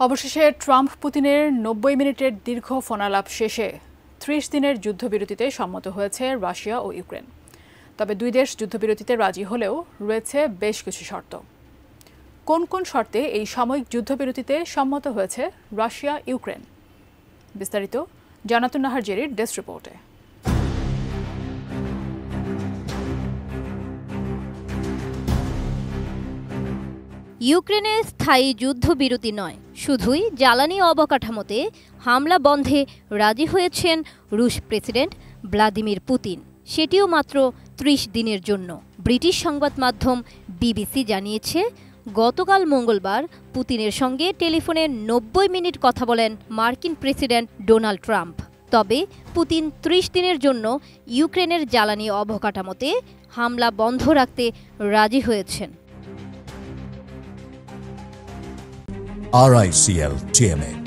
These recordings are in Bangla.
অবশেষে ট্রাম্প পুতিনের ৯০ মিনিটের দীর্ঘ ফোনালাপ শেষে ৩০ দিনের যুদ্ধবিরতিতে সম্মত হয়েছে রাশিয়া ও ইউক্রেন। তবে দুই দেশ যুদ্ধবিরতিতে রাজি হলেও রয়েছে বেশ কিছু শর্ত। কোন কোন শর্তে এই সাময়িক যুদ্ধবিরতিতে সম্মত হয়েছে রাশিয়া ইউক্রেন? বিস্তারিত জানাতুন নাহার জেরির ডেস্ক রিপোর্টে। ইউক্রেনে স্থায়ী যুদ্ধবিরতি নয়, শুধুই জ্বালানি অবকাঠামোতে হামলা বন্ধে রাজি হয়েছেন রুশ প্রেসিডেন্ট ভ্লাদিমির পুতিন, সেটিও মাত্র ৩০ দিনের জন্য। ব্রিটিশ সংবাদ মাধ্যম বিবিসি জানিয়েছে, গতকাল মঙ্গলবার পুতিনের সঙ্গে টেলিফোনে ৯০ মিনিট কথা বলেন মার্কিন প্রেসিডেন্ট ডোনাল্ড ট্রাম্প। তবে পুতিন ৩০ দিনের জন্য ইউক্রেনের জ্বালানি অবকাঠামোতে হামলা বন্ধ রাখতে রাজি হয়েছেন। RICL TMX,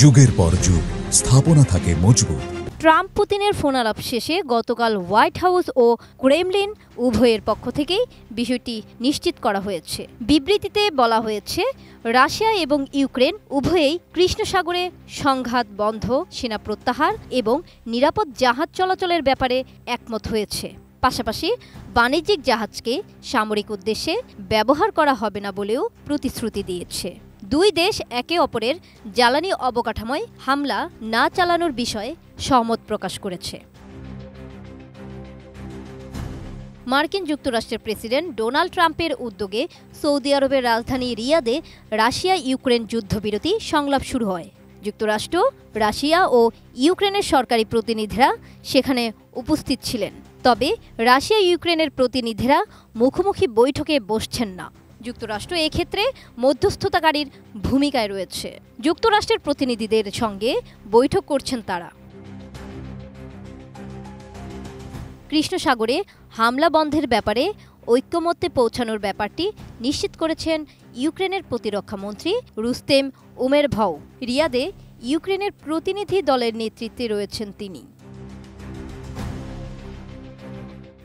যুগের পর যুগ স্থাপনা থাকে মজবুত। ট্রাম্প পুতিনের ফোনালাপ শেষে গতকাল হোয়াইট হাউস ও ক্রেমলিন উভয়ের পক্ষ থেকেই বিষয়টি নিশ্চিত করা হয়েছে। বিবৃতিতে বলা হয়েছে, রাশিয়া এবং ইউক্রেন উভয়েই কৃষ্ণ সাগরে সংঘাত বন্ধ, সেনা প্রত্যাহার এবং নিরাপদ জাহাজ চলাচলের ব্যাপারে একমত হয়েছে। পাশাপাশি বাণিজ্যিক জাহাজকে সামরিক উদ্দেশ্যে ব্যবহার করা হবে না বলেও প্রতিশ্রুতি দিয়েছে। দুই দেশ একে অপরের জ্বালানি অবকাঠামোয় হামলা না চালানোর বিষয়ে সহমত প্রকাশ করেছে। মার্কিন যুক্তরাষ্ট্রের প্রেসিডেন্ট ডোনাল্ড ট্রাম্পের উদ্যোগে সৌদি আরবের রাজধানী রিয়াদে রাশিয়া ইউক্রেন যুদ্ধবিরতি সংলাপ শুরু হয়। যুক্তরাষ্ট্র, রাশিয়া ও ইউক্রেনের সরকারি প্রতিনিধিরা সেখানে উপস্থিত ছিলেন। তবে রাশিয়া ইউক্রেনের প্রতিনিধিরা মুখোমুখি বৈঠকে বসছেন না। যুক্তরাষ্ট্র এক্ষেত্রে মধ্যস্থতাকারীর ভূমিকায় রয়েছে। যুক্তরাষ্ট্রের প্রতিনিধিদের সঙ্গে বৈঠক করছেন তারা। কৃষ্ণ সাগরে হামলা বন্ধের ব্যাপারে ঐক্যমত্যে পৌঁছানোর ব্যাপারটি নিশ্চিত করেছেন ইউক্রেনের প্রতিরক্ষা মন্ত্রী রুস্তেম উমেরভভ। রিয়াদে ইউক্রেনের প্রতিনিধি দলের নেতৃত্বে রয়েছেন তিনি।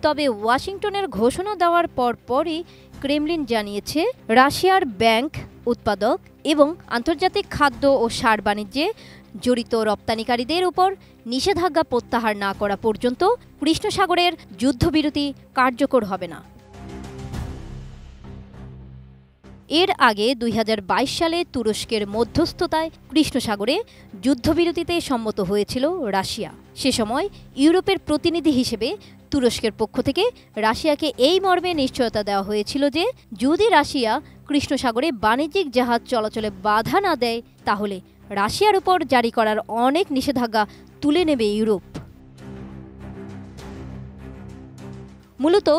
তবে ওয়াশিংটনের ঘোষণা দেওয়ার পরপরই ক্রেমলিন জানিয়েছে, রাশিয়ার ব্যাংক, উৎপাদক এবং আন্তর্জাতিক খাদ্য ও সার বাণিজ্যে জড়িত রপ্তানিকারীদের উপর নিষেধাজ্ঞা প্রত্যাহার না করা পর্যন্ত কৃষ্ণ সাগরের যুদ্ধবিরতি কার্যকর হবে না। এর আগে ২০২২ সালে তুরস্কের মধ্যস্থতায় কৃষ্ণ সাগরে যুদ্ধবিরতিতে সম্মত হয়েছিল রাশিয়া। সে সময় ইউরোপের প্রতিনিধি হিসেবে তুরস্কের পক্ষ থেকে রাশিয়াকে এই মর্মে নিশ্চয়তা দেওয়া হয়েছিল যে যদি রাশিয়া কৃষ্ণ সাগরে বাণিজ্যিক জাহাজ চলাচলে বাধা না দেয়, তাহলে রাশিয়ার উপর জারি করার অনেক নিষেধাজ্ঞা তুলে নেবে ইউরোপ। মূলত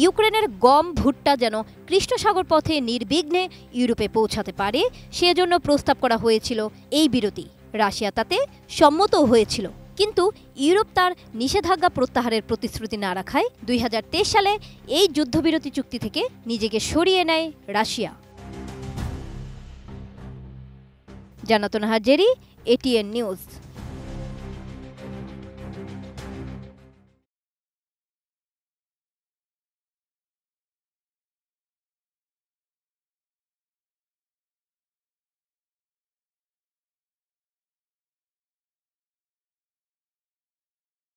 ইউক্রেনের গম, ভুট্টা যেন কৃষ্ণ সাগর পথে নির্বিঘ্নে ইউরোপে পৌঁছাতে পারে, সেজন্য প্রস্তাব করা হয়েছিল এই বিরতি। রাশিয়া তাতে সম্মতও হয়েছিল, কিন্তু ইউরোপ তার নিষেধাজ্ঞা প্রত্যাহারের প্রতিশ্রুতি না রাখায় ২০২৩ সালে এই যুদ্ধবিরতি চুক্তি থেকে নিজেকে সরিয়ে নেয় Russia. জানাতুন Nahar Jerry, ATN news.